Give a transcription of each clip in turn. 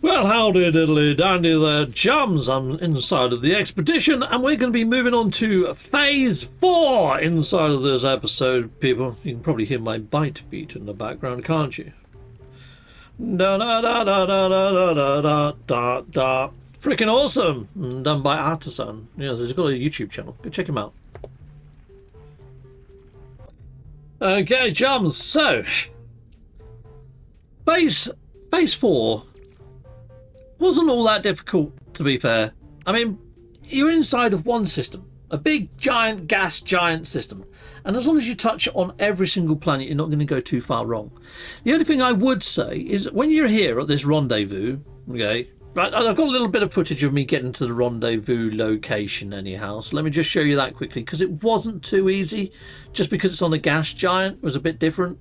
Well, howdy diddly dandy there, chums. I'm inside of the expedition, and we're going to be moving on to phase 4 inside of this episode, people. You can probably hear my bite beat in the background, can't you? Da da da da da da da da da da. Freaking awesome! Done by Artisan. Yes, he's got a YouTube channel. Go check him out. Okay, chums. So, phase 4 wasn't all that difficult, to be fair. I mean, you're inside of one system, a big giant gas giant system, and as long as you touch on every single planet, you're not going to go too far wrong. The only thing I would say is when you're here at this rendezvous, okay, right, I've got a little bit of footage of me getting to the rendezvous location anyhow, so let me just show you that quickly, because it wasn't too easy. Just because it's on a gas giant, it was a bit different.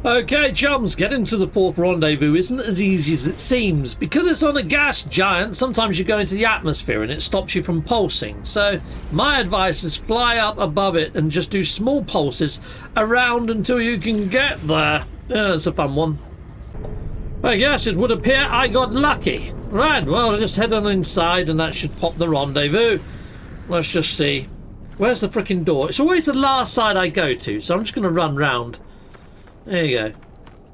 Okay, chums, getting to the 4th rendezvous isn't as easy as it seems. Because it's on a gas giant, sometimes you go into the atmosphere and it stops you from pulsing. So my advice is fly up above it and just do small pulses around until you can get there. Yeah, it's a fun one. I guess it would appear I got lucky. Right, well, just head on inside and that should pop the rendezvous. Let's just see. Where's the frickin' door? It's always the last side I go to, so I'm just going to run round. There you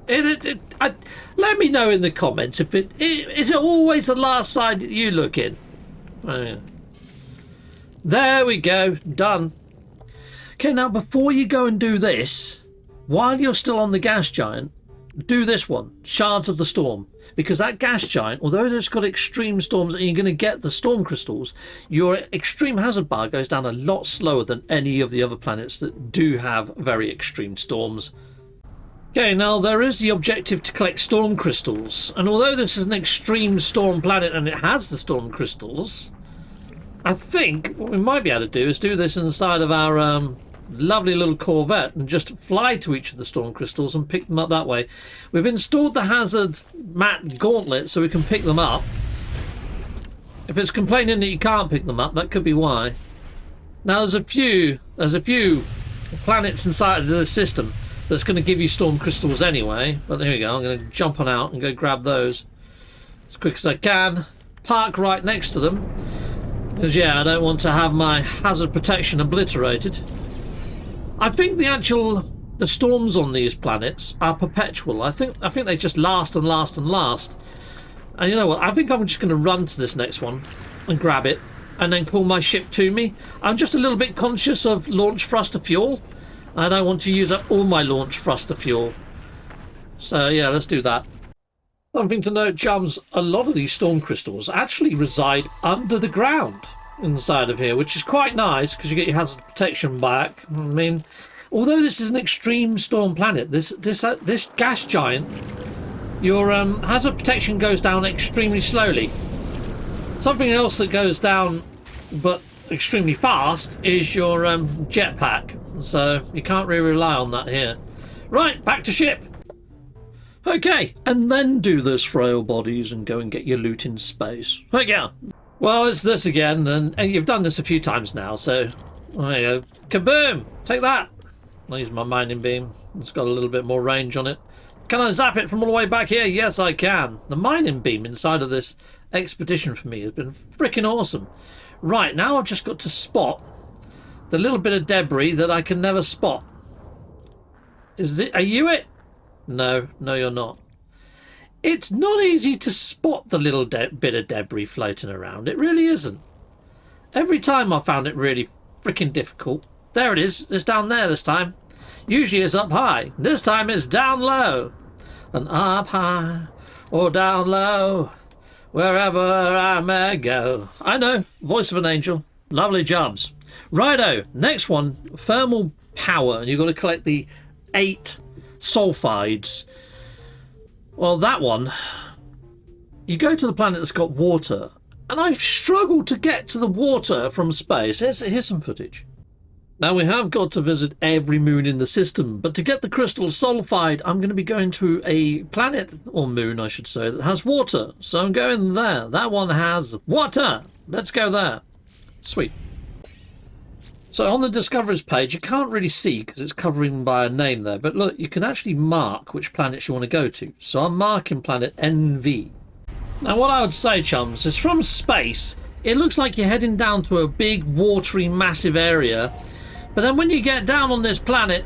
go. Let me know in the comments if is it always the last side that you look in. Oh, yeah. There we go. Done. Okay, now before you go and do this, while you're still on the gas giant, do this one, Shards of the Storm. Because that gas giant, although it's got extreme storms and you're going to get the storm crystals, your extreme hazard bar goes down a lot slower than any of the other planets that do have very extreme storms. Okay, now there is the objective to collect storm crystals, and although this is an extreme storm planet and it has the storm crystals, I think what we might be able to do is do this inside of our lovely little Corvette and just fly to each of the storm crystals and pick them up that way. We've installed the hazard mat gauntlet so we can pick them up. If it's complaining that you can't pick them up, that could be why. Now there's a few planets inside of the system that's going to give you storm crystals anyway, but there we go. I'm going to jump on out and go grab those as quick as I can. Park right next to them, because yeah, I don't want to have my hazard protection obliterated. I think the storms on these planets are perpetual. I think they just last and last and last. And you know what? I think I'm just going to run to this next one and grab it, and then call my ship to me. I'm just a little bit conscious of launch thruster fuel. I don't want to use up all my launch thruster fuel. So yeah, let's do that. Something to note, chums, a lot of these storm crystals actually reside under the ground inside of here, which is quite nice because you get your hazard protection back. I mean, although this is an extreme storm planet, this gas giant, your hazard protection goes down extremely slowly. Something else that goes down but extremely fast is your jetpack, so you can't really rely on that here. Right, back to ship. Okay, and then do those frail bodies and go and get your loot in space. Okay, well, it's this again, and you've done this a few times now, so there you go. Kaboom! Take that! I'll use my mining beam. It's got a little bit more range on it. Can I zap it from all the way back here? Yes, I can. The mining beam inside of this expedition for me has been freaking awesome. Right, now I've just got to spot the little bit of debris that I can never spot. Are you it? No, you're not. It's not easy to spot the little bit of debris floating around. It really isn't. Every time I found it really freaking difficult. There it is. It's down there this time. Usually it's up high. This time it's down low. And up high or down low, wherever I may go. I know, voice of an angel. Lovely jobs. Righto, next one, thermal power. And you've got to collect the 8 sulfides. Well, that one, you go to the planet that's got water. And I've struggled to get to the water from space. Here's some footage. Now, we have got to visit every moon in the system, but to get the crystal sulfide, I'm going to be going to a planet, or moon I should say, that has water. So I'm going there. That one has water. Let's go there. Sweet. So on the Discoveries page, you can't really see because it's covering by a name there, but look, you can actually mark which planets you want to go to. So I'm marking planet NV. Now, what I would say, chums, is from space, it looks like you're heading down to a big, watery, massive area. But then when you get down on this planet,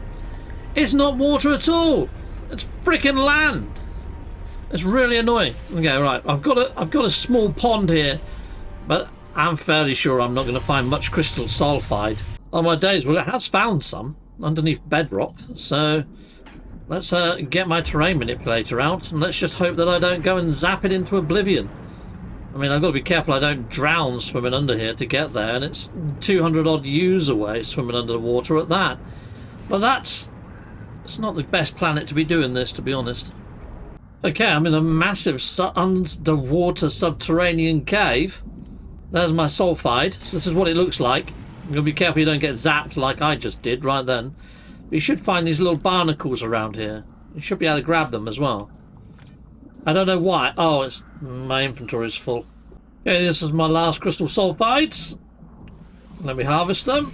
it's not water at all. It's freaking land. It's really annoying. Okay, right. I've got a small pond here, but I'm fairly sure I'm not going to find much crystal sulfide on my days. Well, it has found some underneath bedrock, so let's get my terrain manipulator out and let's just hope that I don't go and zap it into oblivion. I mean, I've got to be careful I don't drown swimming under here to get there, and it's 200 odd U's away swimming under the water at that. But it's not the best planet to be doing this, to be honest. Okay, I'm in a massive underwater subterranean cave. There's my sulfide. So this is what it looks like. You've got to be careful you don't get zapped like I just did right then. But you should find these little barnacles around here. You should be able to grab them as well. I don't know why. Oh, my inventory is full. Okay, this is my last crystal sulfides. Let me harvest them.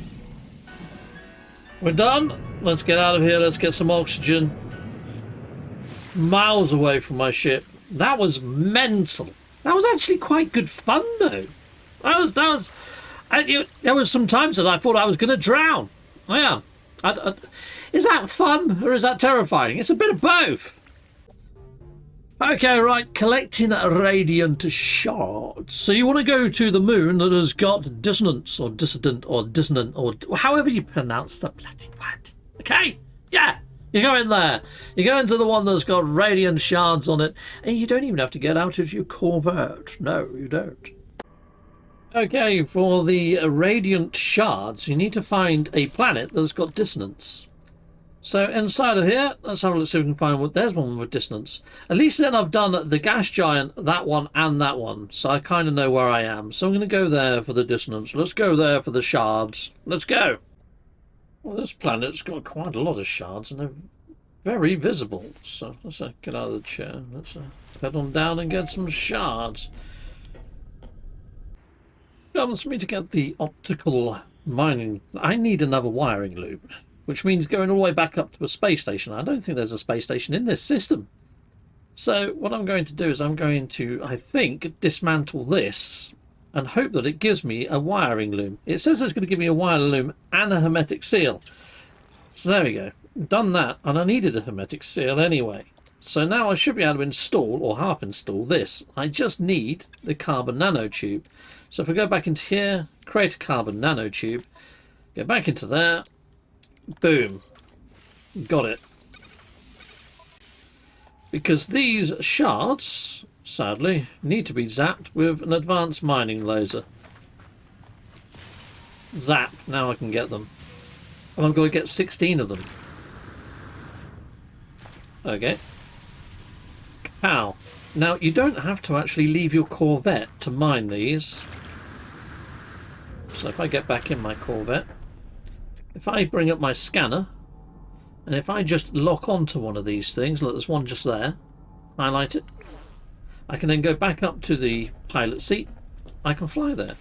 We're done. Let's get out of here. Let's get some oxygen. Miles away from my ship. That was mental. That was actually quite good fun, though. There was some times that I thought I was going to drown. I am. Is that fun or is that terrifying? It's a bit of both. Okay, right, collecting radiant shards. So you want to go to the moon that has got dissonance or dissident or dissonant or however you pronounce the bloody word. Okay? Yeah, you go in there. You go into the one that's got radiant shards on it, and you don't even have to get out of your Corvette. No, you don't. Okay, for the radiant shards, you need to find a planet that's got dissonance. So inside of here, let's have a look, see if we can find what. There's one with dissonance. At least then I've done the gas giant, that one and that one. So I kind of know where I am. So I'm going to go there for the dissonance. Let's go there for the shards. Let's go. Well, this planet's got quite a lot of shards and they're very visible. So let's get out of the chair. Let's head on down and get some shards. Comes me to get the optical mining. I need another wiring loop. Which means going all the way back up to a space station. I don't think there's a space station in this system. So what I'm going to do is I'm going to, I think, dismantle this and hope that it gives me a wiring loom. It says it's going to give me a wiring loom and a hermetic seal. So there we go. Done that, and I needed a hermetic seal anyway. So now I should be able to install, or half install, this. I just need the carbon nanotube. So if I go back into here, create a carbon nanotube, go back into there, boom, got it. Because these shards, sadly, need to be zapped with an advanced mining laser. Zap, now I can get them. And I'm going to get 16 of them. Okay. Cow. Now, you don't have to actually leave your Corvette to mine these. So if I get back in my Corvette, if I bring up my scanner, and if I just lock onto one of these things, look, there's one just there, highlight it, I can then go back up to the pilot seat, I can fly there.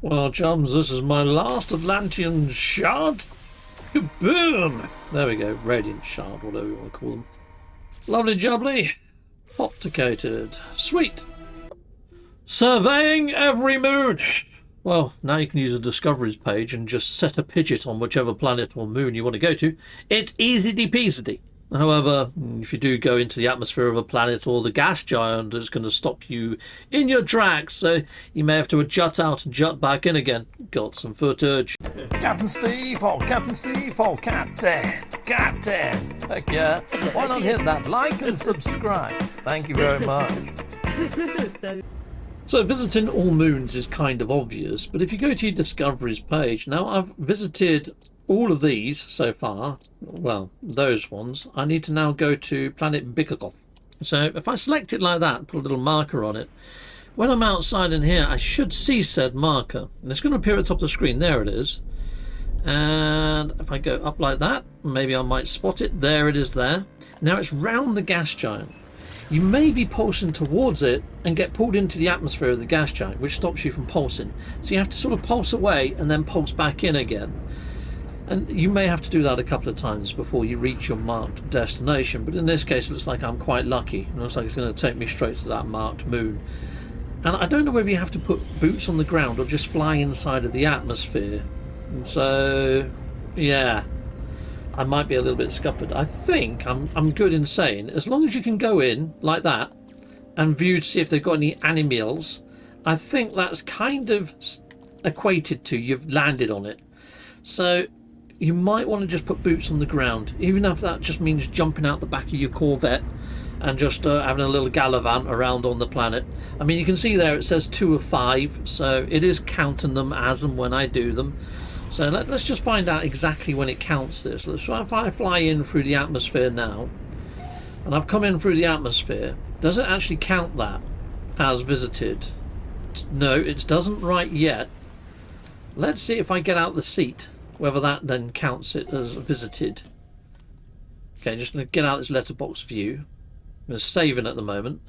Well, chums, this is my last Atlantean shard. Kaboom! There we go, radiant shard, whatever you want to call them. Lovely jubbly. Opticated. Sweet. Surveying every moon. Well, now you can use the Discoveries page and just set a pidget on whichever planet or moon you want to go to. It's easy-peasy. However, if you do go into the atmosphere of a planet or the gas giant, it's going to stop you in your tracks, so you may have to jut out and jut back in again. Got some footage. Captain Steve, oh Captain Steve, oh Captain. Heck yeah. Why not hit that like and subscribe? Thank you very much. So visiting all moons is kind of obvious, but if you go to your Discoveries page, now I've visited all of these so far, well, those ones. I need to now go to planet Bikakov. So if I select it like that, put a little marker on it, when I'm outside in here, I should see said marker. And it's going to appear at the top of the screen. There it is. And if I go up like that, maybe I might spot it. There it is there. Now it's round the gas giant. You may be pulsing towards it and get pulled into the atmosphere of the gas giant, which stops you from pulsing. So you have to sort of pulse away and then pulse back in again. And you may have to do that a couple of times before you reach your marked destination, but in this case it looks like I'm quite lucky. It looks like it's going to take me straight to that marked moon. And I don't know whether you have to put boots on the ground or just fly inside of the atmosphere. And so, yeah, I might be a little bit scuppered. I think I'm good in saying, as long as you can go in like that and view to see if they've got any animals, I think that's kind of equated to you've landed on it. So you might want to just put boots on the ground, even if that just means jumping out the back of your Corvette and just having a little gallivant around on the planet. I mean, you can see there it says 2 of 5, so it is counting them as and when I do them. So let's just find out exactly when it counts this. Let's try if I fly in through the atmosphere now, and I've come in through the atmosphere. Does it actually count that as visited? No, it doesn't right yet. Let's see if I get out the seat, whether that then counts it as visited. Okay, just going to get out this letterbox view. I'm going to save it at the moment.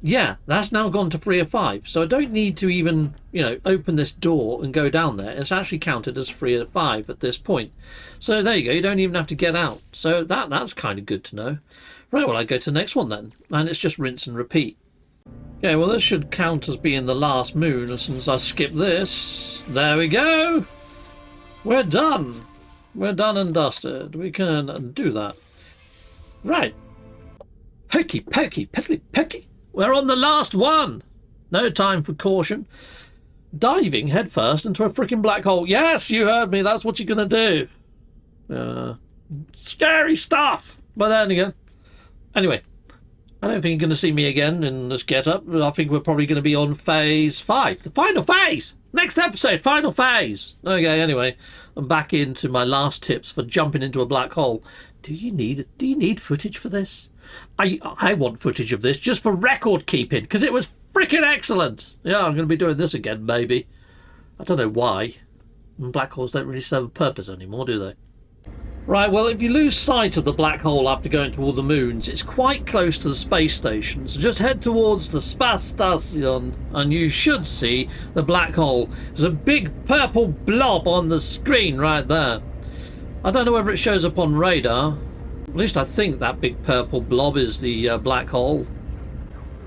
Yeah, that's now gone to 3 of 5. So I don't need to even, open this door and go down there. It's actually counted as 3 of 5 at this point. So there you go. You don't even have to get out. So that's kind of good to know. Right, well, I go to the next one then. And it's just rinse and repeat. Okay, well, this should count as being the last moon as soon as I skip this. There we go. We're done. We're done and dusted. We can do that. Right. Hokey pokey, piddly pecky. We're on the last one. No time for caution. Diving headfirst into a freaking black hole. Yes, you heard me. That's what you're going to do. Scary stuff. But then again. Anyway, I don't think you're going to see me again in this get-up. I think we're probably going to be on phase 5. The final phase. Next episode, final phase. Okay, anyway, I'm back into my last tips for jumping into a black hole. Do you need footage for this? I want footage of this just for record keeping, because it was freaking excellent. Yeah, I'm going to be doing this again, maybe. I don't know why. Black holes don't really serve a purpose anymore, do they? Right, well, if you lose sight of the black hole after going to all the moons, it's quite close to the space station. So just head towards the space station and you should see the black hole. There's a big purple blob on the screen right there. I don't know whether it shows up on radar. At least I think that big purple blob is the black hole.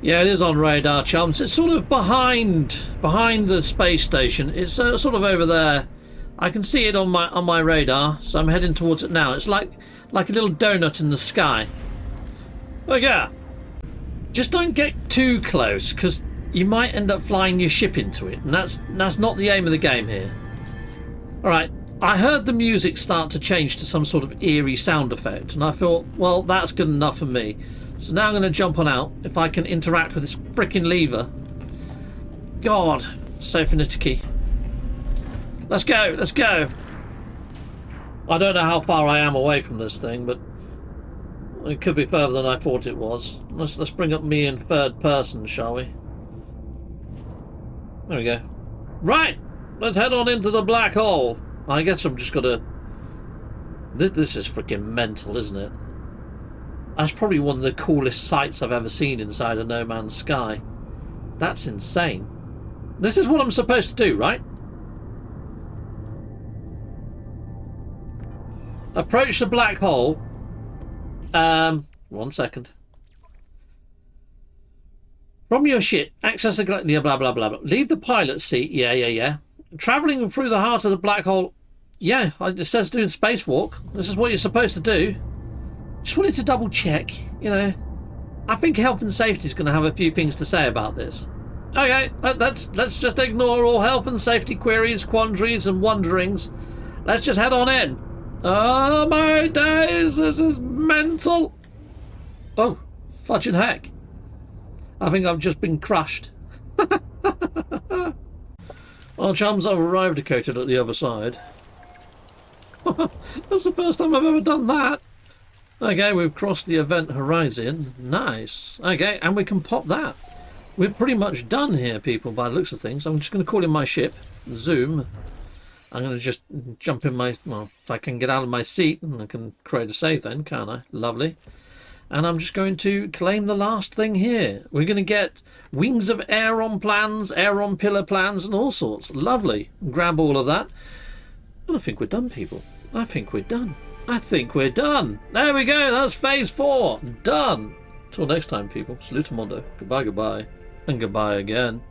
Yeah, it is on radar, chums. It's sort of behind the space station. It's sort of over there. I can see it on my radar, so I'm heading towards it now. It's like a little donut in the sky. Look at. Just don't get too close, because you might end up flying your ship into it, and that's not the aim of the game here. All right. I heard the music start to change to some sort of eerie sound effect, and I thought, well, that's good enough for me. So now I'm going to jump on out, if I can interact with this freaking lever. God, so finicky. Let's go, let's go. I don't know how far I am away from this thing, but it could be further than I thought it was. Let's bring up me in third person, shall we? There we go. Right, let's head on into the black hole. I guess I'm just gonna... This is freaking mental, isn't it? That's probably one of the coolest sights I've ever seen inside a No Man's Sky. That's insane. This is what I'm supposed to do, right? Approach the black hole. 1 second. From your ship, access the... blah, blah, blah, blah. Leave the pilot seat. Yeah. Travelling through the heart of the black hole... Yeah, it says doing spacewalk. This is what you're supposed to do. Just wanted to double check, I think health and safety is going to have a few things to say about this. Okay, let's just ignore all health and safety queries, quandaries and wonderings. Let's just head on in. Oh my days, this is mental. Oh, fudging heck. I think I've just been crushed. Well, chums, I've arrived located at the other side. That's the first time I've ever done that. Okay, we've crossed the event horizon. Nice. Okay, and we can pop that. We're pretty much done here, people, by the looks of things. I'm just going to call in my ship. Zoom. I'm going to just jump in my... Well, if I can get out of my seat, I can create a save then, can't I? Lovely. And I'm just going to claim the last thing here. We're going to get wings of air on plans, air on pillar plans, and all sorts. Lovely. Grab all of that. And I think we're done, people. I think we're done. I think we're done. There we go. That's phase 4. Done. Till next time, people. Salutamondo. Goodbye, goodbye. And goodbye again.